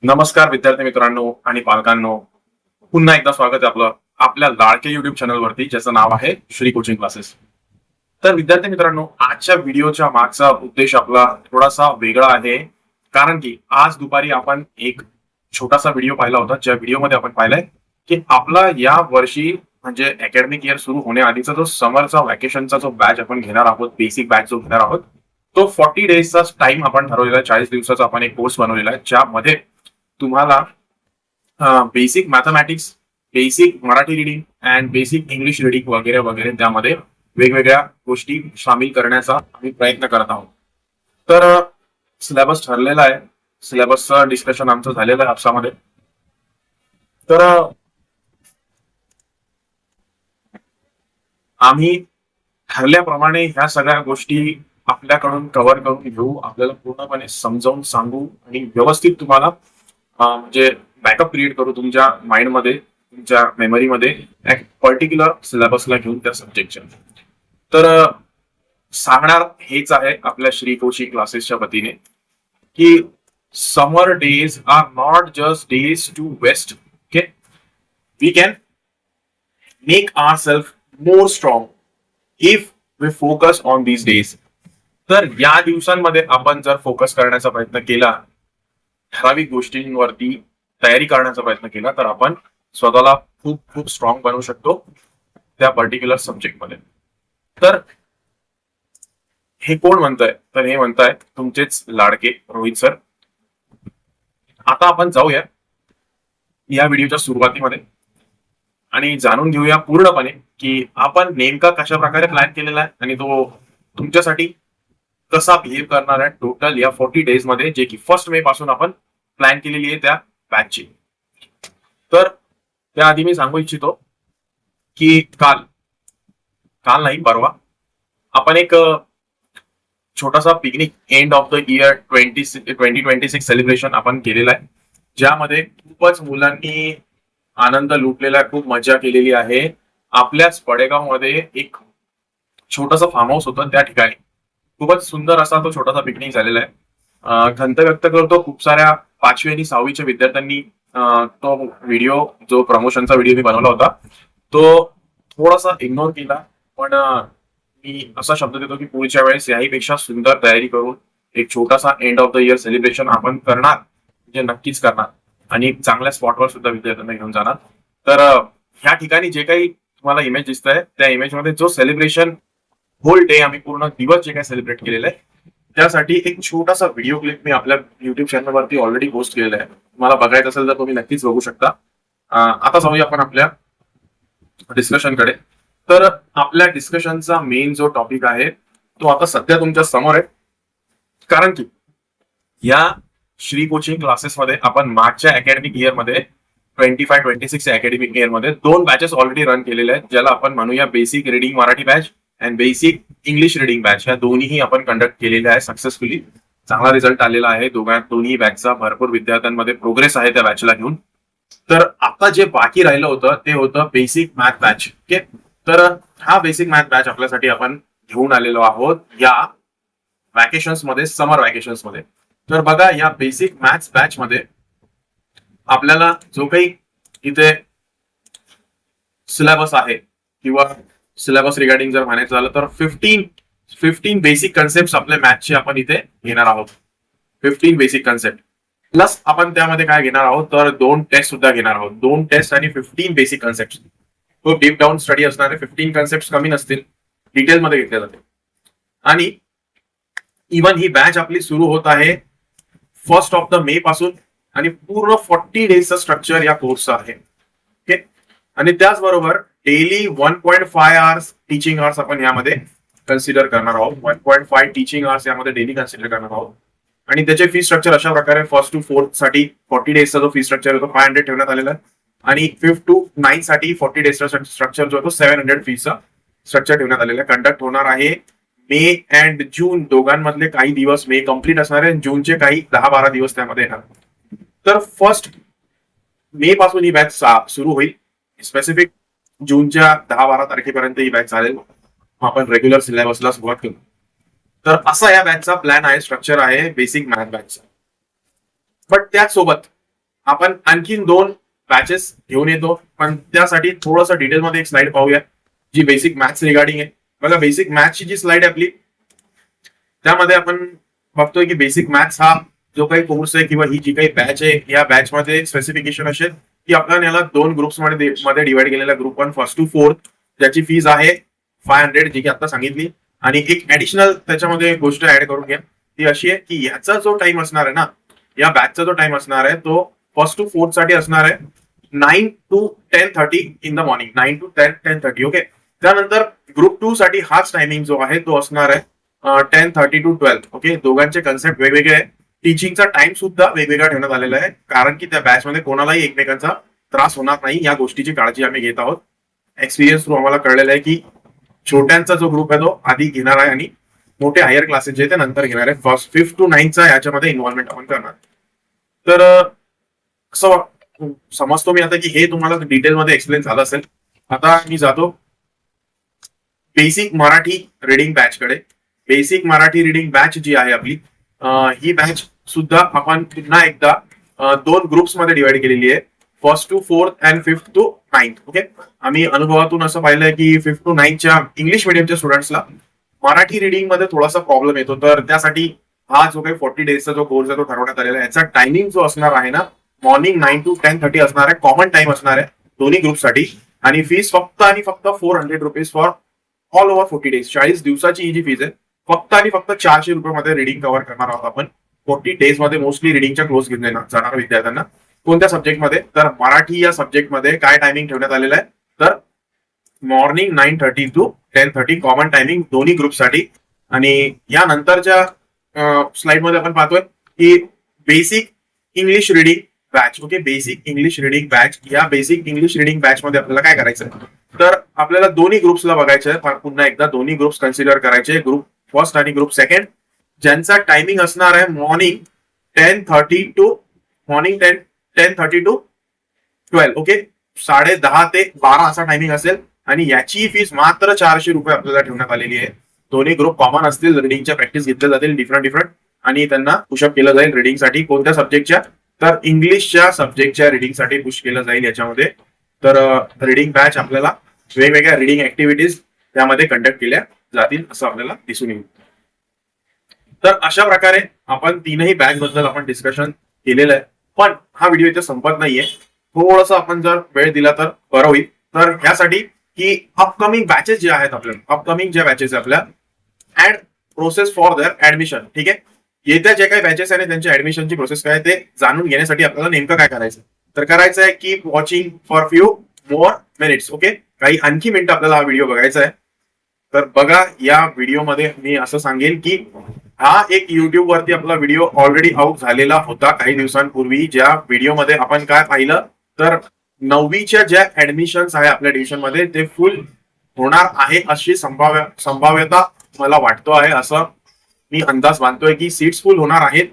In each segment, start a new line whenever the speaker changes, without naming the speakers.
नमस्कार विद्यार्थी मित्रांनो आणि पालकांनो. पुन्हा एकदा स्वागत आहे आपलं आपल्या लाडके युट्यूब चॅनलवरती, ज्याचं नाव आहे श्री कोचिंग क्लासेस. तर विद्यार्थी मित्रांनो, आजच्या व्हिडिओच्या मागचा उद्देश आपला थोडासा वेगळा आहे. कारण की आज दुपारी आपण एक छोटासा व्हिडिओ पाहिला होता, ज्या व्हिडिओमध्ये आपण पाहिलंय की आपला या वर्षी म्हणजे अकॅडमिक इयर सुरू होण्याआधीचा जो समरचा व्हॅकेशनचा जो बॅच आपण घेणार आहोत, बेसिक बॅच जो घेणार आहोत, तो 40 डेजचा टाइम आपण ठरवलेला आहे. 40 दिवसाचा आपण एक कोर्स बनवलेला आहे, ज्यामध्ये तुम्हाला basic mathematics, basic Marathi reading and basic English reading वगैरे वगैरे त्यामध्ये वेगवेगळ्या गोष्टी सामील करण्याचा आम्ही प्रयत्न करत आहोत. तर सिलेबस ठरलेला आहे. सिलेबसचं डिस्कशन आमचं झालेलं आहे आपसामध्ये. तर आम्ही ठरल्याप्रमाणे ह्या सगळ्या गोष्टी आपल्याकडून कव्हर करून घेऊ. आपल्याला पूर्णपणे समजावून सांगू आणि व्यवस्थित तुम्हाला म्हणजे बॅकअप क्रिएट करू तुमच्या माइंडमध्ये, तुमच्या मेमरीमध्ये एक पर्टिक्युलर सिलेबसला घेऊन त्या सब्जेक्टच्या. तर सांगणार हेच आहे आपल्या श्री कोचिंग क्लासेसच्या वतीने की summer days are not just days to waste. Okay, we can make our self more strong if we focus on these days. तर या दिवसांमध्ये आपण जर फोकस करण्याचा प्रयत्न केला, ठराविक गोष्टींवरती तयारी करण्याचा प्रयत्न केला, तर आपण स्वतःला खूप खूप स्ट्रॉंग बनवू शकतो त्या पर्टिक्युलर सब्जेक्टमध्ये. तर हे कोण म्हणताय? तर हे म्हणताय तुमचेच लाडके रोहित सर. आता आपण जाऊया या व्हिडिओच्या सुरुवातीमध्ये आणि जाणून घेऊया पूर्णपणे की आपण नेमका कशा प्रकारे प्लॅन केलेला आहे आणि तो तुमच्यासाठी कसा बिहेव करणार आहे टोटल या 40 डेज मध्ये, जे की 1 मे पासून आपण प्लॅन केलेली आहे त्या बॅचची. तर त्याआधी मी सांगू इच्छितो की काल नाही परवा आपण एक छोटासा picnic end of the year 2026 celebration आपण केलेला आहे, ज्यामध्ये खूपच मुलांनी आनंद लुटलेला आहे, खूप मजा केलेली आहे. आपल्याच पडेगाव मध्ये एक छोटासा फार्म हाऊस होता, त्या ठिकाणी खूपच सुंदर असा तो छोटासा पिकनिक झालेला आहे. खंत व्यक्त करतो खूप साऱ्या 5वी आणि 6वीच्या विद्यार्थ्यांनी तो व्हिडिओ, जो प्रमोशनचा व्हिडिओ मी बनवला होता, तो थोडासा इग्नोर केला. पण मी असा शब्द देतो की पुढच्या वेळेस याहीपेक्षा सुंदर तयारी करून एक छोटासा end of the year celebration आपण करणार, म्हणजे नक्कीच करणार आणि एक चांगल्या स्पॉटवर सुद्धा विद्यार्थ्यांना घेऊन जाणार. तर ह्या ठिकाणी जे काही तुम्हाला इमेज दिसत आहे, त्या इमेजमध्ये जो सेलिब्रेशन होल डे आम्ही पूर्ण दिवस जे काही सेलिब्रेट केलेलं आहे, त्यासाठी एक छोटासा व्हिडिओ क्लिप मी आपल्या युट्यूब चॅनलवरती ऑलरेडी पोस्ट केलेला आहे. तुम्हाला बघायचं असेल तर तुम्ही नक्कीच बघू शकता. आता जाऊया आपण आपल्या डिस्कशनकडे. तर आपल्या डिस्कशनचा मेन जो टॉपिक आहे तो आता सध्या तुमच्या समोर आहे. कारण की या श्री कोचिंग क्लासेसमध्ये आपण मागच्या अकॅडमिक इयरमध्ये 25-26 अकॅडमिक इयरमध्ये 2 बॅचेस ऑलरेडी रन केलेले आहेत, ज्याला आपण म्हणूया basic reading Marathi batch and basic English reading batch. ह्या दोन्हीही आपण कंडक्ट केलेल्या आहे सक्सेसफुली. चांगला रिझल्ट आलेला आहे दोन्ही बॅचचा. भरपूर विद्यार्थ्यांमध्ये प्रोग्रेस आहे त्या बॅचला घेऊन. तर आता जे बाकी राहिलं होतं ते होतं बेसिक मॅथ बॅच. ओके, तर हा बेसिक मॅथ बॅच आपल्यासाठी आपण घेऊन आलेलो आहोत या व्हॅकेशन्स मध्ये, समर व्हॅकेशन्स मध्ये. तर बघा, या बेसिक मॅथ्स बॅच मध्ये आपल्याला जो काही इथे सिलेबस आहे किंवा सिलेबस रिगार्डिंग जर म्हणायचं झालं तर 15 बेसिक कन्सेप्ट आपल्या मॅथचे आपण इथे घेणार आहोत. 15 बेसिक कन्सेप्ट प्लस आपण त्यामध्ये काय घेणार आहोत तर 2 टेस्ट सुद्धा घेणार आहोत. 2 टेस्ट आणि 15 बेसिक कन्सेप्ट. तो डीप डाऊन स्टडी असणार आहे. 15 कन्सेप्ट कमी नसतील, डिटेलमध्ये घेतले जाते. आणि इव्हन ही बॅच आपली सुरू होत आहे 1 ऑफ द मे पासून आणि पूर्ण 40 डेजचं स्ट्रक्चर या कोर्सचं आहे. ओके, आणि त्याचबरोबर डेली 1.5 आवर्स टीचिंग आवर्स आपण यामध्ये कन्सिडर करणार आहोत. 1.5 टीचिंग आवर्स यामध्ये डेली कन्सिडर करणार आहोत. आणि त्याचे फी स्ट्रक्चर अशा प्रकारे 1st to 4th साठी 40 डेजचा जो फी स्ट्रक्चर होतो 500 ठेवण्यात आलेला आहे. आणि 5th to 9th साठी 40 डेजचा स्ट्रक्चर जो होतो 700 फीचा स्ट्रक्चर ठेवण्यात आलेला आहे. कंडक्ट होणार आहे मे अँड जून दोघांमधले काही दिवस मे कम्प्लीट असणार आहे, जूनचे काही 10-12 दिवस त्यामध्ये येणार. तर 1 मे पासून ही बॅच सुरू होईल. स्पेसिफिक जूनच्या 10-12 तारखेपर्यंत ही बॅच चालेल. आपण रेग्युलर सिलेबसला सुरुवात करू. तर असा या बॅचचा प्लॅन आहे, स्ट्रक्चर आहे बेसिक मॅथ बॅचचा. बट त्याचसोबत आपण आणखीन 2 बॅचेस घेऊन येतो, पण त्यासाठी थोडंसं डिटेलमध्ये एक स्लाइड पाहूया जी बेसिक मॅथ्स रिगार्डिंग आहे. बघा, बेसिक मॅथ्सची जी स्लाइड आहे आपली, त्यामध्ये आपण बघतोय की बेसिक मॅथ्स हा जो काही कोर्स आहे किंवा ही जी काही बॅच आहे, या बॅच मध्ये स्पेसिफिकेशन असेल की आपण याला 2 ग्रुप्स मध्ये डिवाइड केलेला. ग्रुप 1 फर्स्ट टू फोर्थ, ज्याची फीज आहे 500, जी की आता सांगितली. आणि एक ऍडिशनल त्याच्यामध्ये गोष्ट ऍड करून घ्या, ती अशी आहे की याचा जो टाइम असणार आहे ना, या बॅचचा जो टाइम असणार आहे तो फर्स्ट टू फोर्थ साठी असणार आहे 9 to 10:30 in the morning. 9 to 10:30. Okay. त्यानंतर ग्रुप 2 साठी हाच टायमिंग जो आहे तो असणार आहे 10:30 to 12. ओके. दोघांचे कन्सेप्ट वेगवेगळे आहे. टीचिंगचा टाइम सुद्धा वेगवेगळा ठेवण्यात आलेला आहे, कारण की त्या बॅच मध्ये कोणालाही एकमेकांचा त्रास होणार नाही या गोष्टीची काळजी आम्ही घेत आहोत. एक्सपिरियन्स थ्रू आम्हाला कळलेलं आहे की छोट्यांचा जो ग्रुप आहे तो आधी घेणार आहे आणि मोठे हायर क्लासेस जे ते नंतर घेणार आहे. फर्स्ट 5th to 9th याच्यामध्ये इन्व्हॉल्वमेंट आपण करणार. तर असं समजतो मी आता की हे तुम्हाला डिटेलमध्ये एक्सप्लेन झालं असेल. आता मी जातो बेसिक मराठी रिडिंग बॅच कडे. बेसिक मराठी रिडिंग बॅच जी आहे आपली, ही बॅच सुद्धा आपण पुन्हा एकदा 2 ग्रुप्स मध्ये डिवाइड केलेली आहे. First to fourth and 5th to 9th. Okay. आम्ही अनुभवातून असं पाहिलंय की 5th to 9thच्या इंग्लिश मिडियमच्या स्टुडंट्सला मराठी रिडिंग मध्ये थोडासा प्रॉब्लेम येतो. तर त्यासाठी हा जो काही 40 डेजचा जो कोर्स आहे तो ठरवण्यात आलेला आहे. याचा टायमिंग जो असणार आहे ना, मॉर्निंग 9 to 10:30 असणार आहे. कॉमन टाइम असणार आहे दोन्ही ग्रुपसाठी. आणि फीस फक्त आणि फक्त 400 rupees for all over 40 days. 40 दिवसाची ही जी फीज आहे, फक्त आणि फक्त 400 रुपयामध्ये रिडिंग कव्हर करणार आहोत आपण 40 डेज मध्ये. मोस्टली रिडिंगच्या क्लोज घेऊन जाणार विद्यार्थ्यांना. कोणत्या सब्जेक्टमध्ये? तर मराठी या सब्जेक्टमध्ये काय टायमिंग ठेवण्यात आलेलं आहे, तर मॉर्निंग 9:30 to 10:30 कॉमन टायमिंग दोन्ही ग्रुपसाठी. आणि या नंतरच्या स्लाइड मध्ये आपण पाहतोय की basic English reading batch. Okay. Basic English reading batch. या बेसिक इंग्लिश रिडिंग बॅच मध्ये आपल्याला काय करायचं, तर आपल्याला दोन्ही ग्रुप्सला बघायचं आहे. पुन्हा एकदा दोन्ही ग्रुप्स कन्सिडर करायचे, ग्रुप फर्स्ट आणि ग्रुप सेकंड, ज्यांचा टायमिंग असणार आहे मॉर्निंग 10:30 to 12. ओके. 10:30 ते 12 असा टायमिंग असेल. आणि याची फीस मात्र 400 रुपये आपल्याला ठेवण्यात आलेली आहे. दोन्ही ग्रुप कॉमन असतील, रिडिंगच्या प्रॅक्टिस घेतल्या जातील डिफरंट आणि त्यांना पुशअप केलं जाईल रिडिंगसाठी. कोणत्या सब्जेक्टच्या? तर इंग्लिशच्या सब्जेक्टच्या रिडिंगसाठी पुश केलं जाईल याच्यामध्ये. तर रिडिंग बॅच आपल्याला वेगवेगळ्या रिडिंग ऍक्टिव्हिटीज त्यामध्ये कंडक्ट केल्या जातील असं आपल्याला दिसून येईल. तर अशा प्रकारे आपण 3ही बॅच बद्दल आपण डिस्कशन केलेलं आहे. पण हा व्हिडिओ इथे संपत नाहीये. थोडंसं आपण जर वेळ दिला तर बरं होईल. तर यासाठी की अपकमिंग बॅचेस जे आहेत आपल्या, अपकमिंग ज्या बॅचेस आपल्या, add process for their admission. ठीक आहे. येत्या जे काही बॅचेस आहे त्यांच्या ऍडमिशनची प्रोसेस काय ते जाणून घेण्यासाठी आपल्याला नेमकं काय करायचं, तर करायचं आहे keep watching for few more minutes. Okay. काही आणखी मिनिटं आपल्याला हा व्हिडिओ बघायचा आहे. तर बघा, या व्हिडिओमध्ये मी असं सांगेल की हा एक युट्यूब वरती आपला व्हिडिओ ऑलरेडी आउट झालेला होता काही दिवसांपूर्वी, ज्या व्हिडिओमध्ये आपण काय पाहिलं, तर 9वीच्या ज्या ऍडमिशन्स आहे आपल्या डिव्हिजन मध्ये ते फुल होणार आहे अशी संभाव्यता मला वाटतो आहे. असं मी अंदाज बांधतोय की सीट्स फुल होणार आहेत.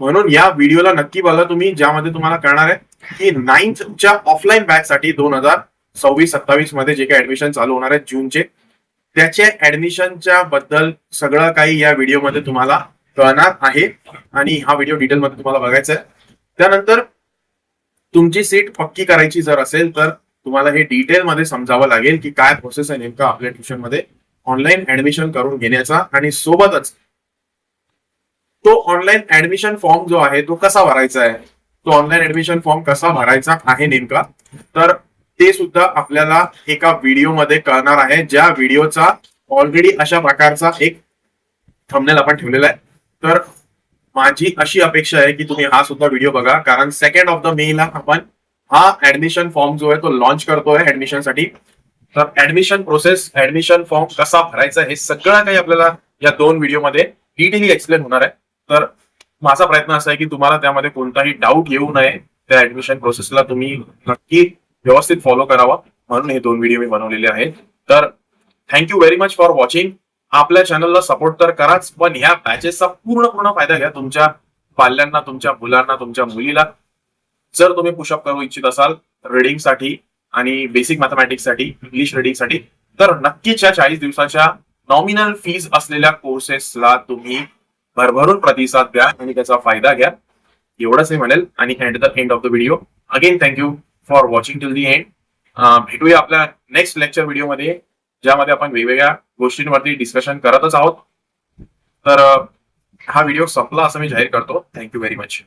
म्हणून या व्हिडिओला नक्की बघा तुम्ही, ज्यामध्ये तुम्हाला कळणार आहे की 9thच्या ऑफलाईन बॅच साठी 2026-27 मध्ये जे काही ऍडमिशन चालू होणार आहेत जूनचे, त्याच्या ऍडमिशनच्या बद्दल सगळं काही या व्हिडिओमध्ये तुम्हाला कळणार आहे. आणि हा व्हिडिओ डिटेलमध्ये तुम्हाला बघायचा आहे. त्यानंतर तुमची सीट पक्की करायची जर असेल तर तुम्हाला हे डिटेलमध्ये समजावं लागेल की काय प्रोसेस आहे नेमका आपल्या ट्युशन मध्ये ऑनलाईन ऍडमिशन करून घेण्याचा. आणि सोबतच तो ऑनलाईन ऍडमिशन फॉर्म जो आहे तो कसा भरायचा आहे, तो ऑनलाईन ऍडमिशन फॉर्म कसा भरायचा आहे नेमका, तर ते सुद्धा आपल्याला एका व्हिडिओमध्ये कळणार आहे. ज्या व्हिडिओचा ऑलरेडी अशा प्रकारचा एक थंबनेल आपण ठेवलेला आहे. तर माझी अशी अपेक्षा आहे की तुम्ही हा सुद्धा व्हिडिओ बघा, कारण 2nd of the May ला आपण हा ऍडमिशन फॉर्म जो आहे तो लॉन्च करतोय ऍडमिशनसाठी. तर ऍडमिशन प्रोसेस, ऍडमिशन फॉर्म कसा भरायचा हे सगळं काही आपल्याला या 2 व्हिडिओमध्ये डिटेली एक्सप्लेन होणार आहे. तर माझा प्रयत्न असा आहे की तुम्हाला त्यामध्ये कोणताही डाऊट येऊ नये. त्या ऍडमिशन प्रोसेसला तुम्ही नक्की व्यवस्थित फॉलो करावा, म्हणून हे 2 व्हिडिओ मी बनवलेले आहेत. तर thank you very much for watching. आपल्या चॅनलला सपोर्ट तर कराच, पण ह्या बॅचेसचा पूर्ण फायदा घ्या तुमच्या पाल्यांना, तुमच्या मुलांना, तुमच्या मुलीला. जर तुम्ही पुशअप करू इच्छित असाल रिडिंगसाठी आणि बेसिक मॅथमॅटिक्ससाठी, इंग्लिश रिडिंगसाठी, तर नक्कीच या 40 दिवसाच्या नॉमिनल फीज असलेल्या कोर्सेसला तुम्ही भरभरून प्रतिसाद द्या आणि त्याचा फायदा घ्या. एवढंच मी म्हणेल. आणि at the end of the video again thank you for watching till the end. भेटूया आपल्या नेक्स्ट लेक्चर व्हिडिओमध्ये, ज्यामध्ये आपण वेगवेगळ्या गोष्टींवरती डिस्कशन करतच आहोत. तर हा व्हिडिओ संपला असं मी जाहीर करतो. Thank you very much.